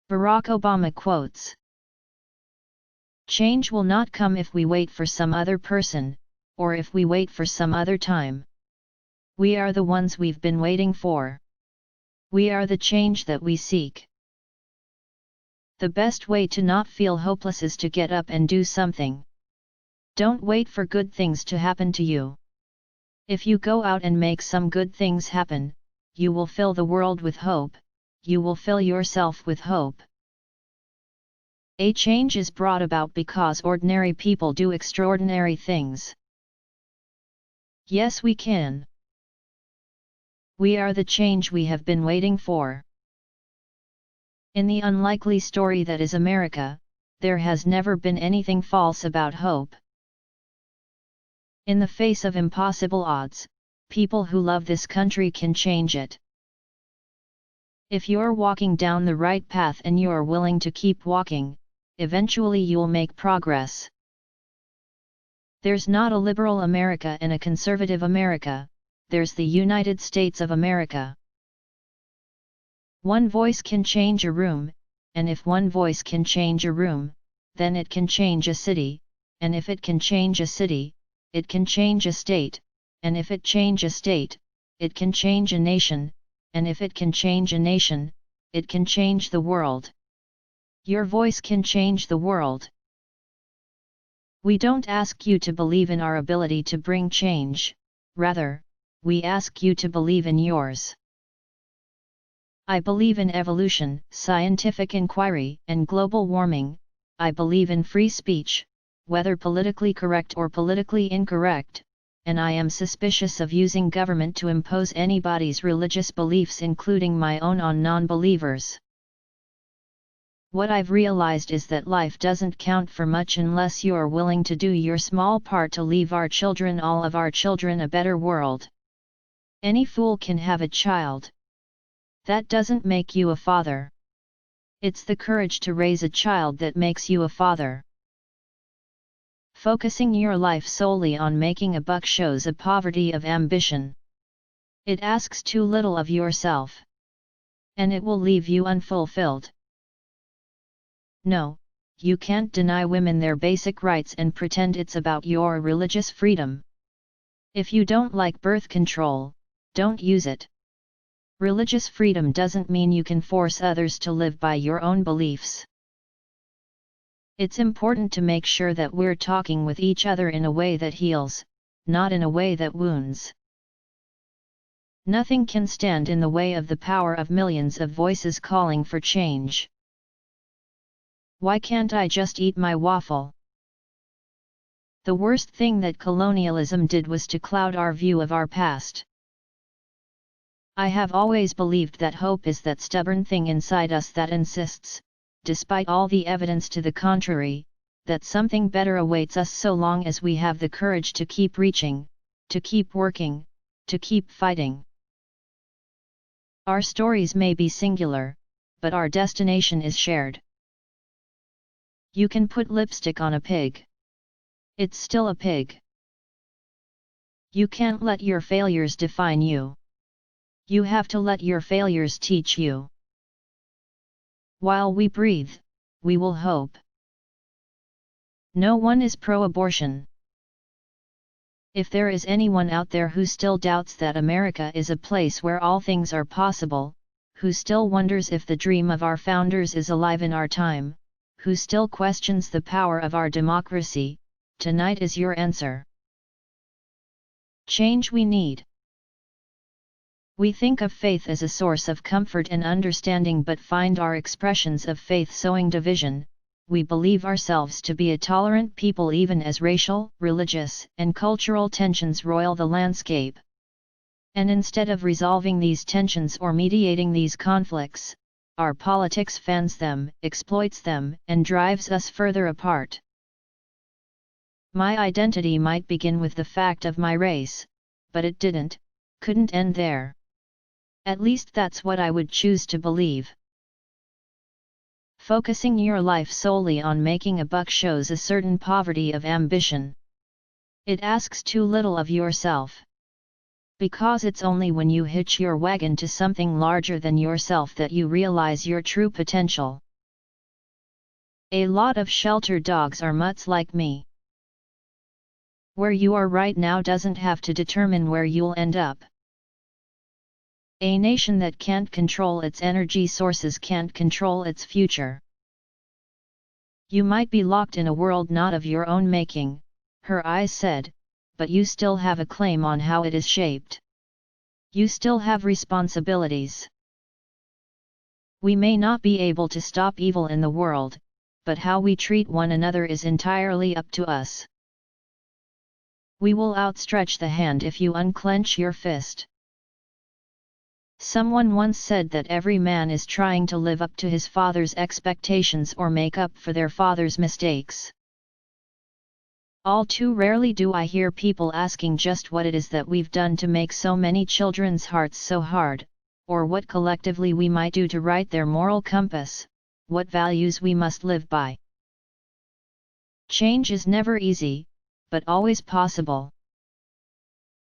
Barack Obama quotes. Change will not come if we wait for some other person, or if we wait for some other time. We are the ones we've been waiting for. We are the change that we seek. The best way to not feel hopeless is to get up and do something. Don't wait for good things to happen to you. If you go out and make some good things happen, you will fill the world with hope, you will fill yourself with hope. A change is brought about because ordinary people do extraordinary things. Yes, we can. We are the change we have been waiting for. In the unlikely story that is America, there has never been anything false about hope. In the face of impossible odds, people who love this country can change it. If you're walking down the right path and you're willing to keep walking, eventually you'll make progress. There's not a liberal America and a conservative America, there's the United States of America. One voice can change a room, and if one voice can change a room, then it can change a city, and if it can change a city, it can change a state, and if it change a state, it can change a nation, and if it can change a nation, it can change the world. Your voice can change the world. We don't ask you to believe in our ability to bring change, rather, we ask you to believe in yours. I believe in evolution, scientific inquiry, and global warming. I believe in free speech, whether politically correct or politically incorrect, and I am suspicious of using government to impose anybody's religious beliefs, including my own, on non-believers. What I've realized is that life doesn't count for much unless you're willing to do your small part to leave our children, all of our children, a better world. Any fool can have a child. That doesn't make you a father. It's the courage to raise a child that makes you a father. Focusing your life solely on making a buck shows a poverty of ambition. It asks too little of yourself. And it will leave you unfulfilled. No, you can't deny women their basic rights and pretend it's about your religious freedom. If you don't like birth control, don't use it. Religious freedom doesn't mean you can force others to live by your own beliefs. It's important to make sure that we're talking with each other in a way that heals, not in a way that wounds. Nothing can stand in the way of the power of millions of voices calling for change. Why can't I just eat my waffle? The worst thing that colonialism did was to cloud our view of our past. I have always believed that hope is that stubborn thing inside us that insists, despite all the evidence to the contrary, that something better awaits us so long as we have the courage to keep reaching, to keep working, to keep fighting. Our stories may be singular, but our destination is shared. You can put lipstick on a pig. It's still a pig. You can't let your failures define you. You have to let your failures teach you. While we breathe, we will hope. No one is pro-abortion. If there is anyone out there who still doubts that America is a place where all things are possible, who still wonders if the dream of our founders is alive in our time, who still questions the power of our democracy, tonight is your answer. Change we need. We think of faith as a source of comfort and understanding, but find our expressions of faith sowing division. We believe ourselves to be a tolerant people even as racial, religious, and cultural tensions roil the landscape. And instead of resolving these tensions or mediating these conflicts, our politics fans them, exploits them, and drives us further apart. My identity might begin with the fact of my race, but it couldn't end there. At least that's what I would choose to believe. Focusing your life solely on making a buck shows a certain poverty of ambition. It asks too little of yourself. Because it's only when you hitch your wagon to something larger than yourself that you realize your true potential. A lot of shelter dogs are mutts like me. Where you are right now doesn't have to determine where you'll end up. A nation that can't control its energy sources can't control its future. You might be locked in a world not of your own making, her eyes said, but you still have a claim on how it is shaped. You still have responsibilities. We may not be able to stop evil in the world, but how we treat one another is entirely up to us. We will outstretch the hand if you unclench your fist. Someone once said that every man is trying to live up to his father's expectations or make up for their father's mistakes. All too rarely do I hear people asking just what it is that we've done to make so many children's hearts so hard, or what collectively we might do to right their moral compass, what values we must live by. Change is never easy, but always possible.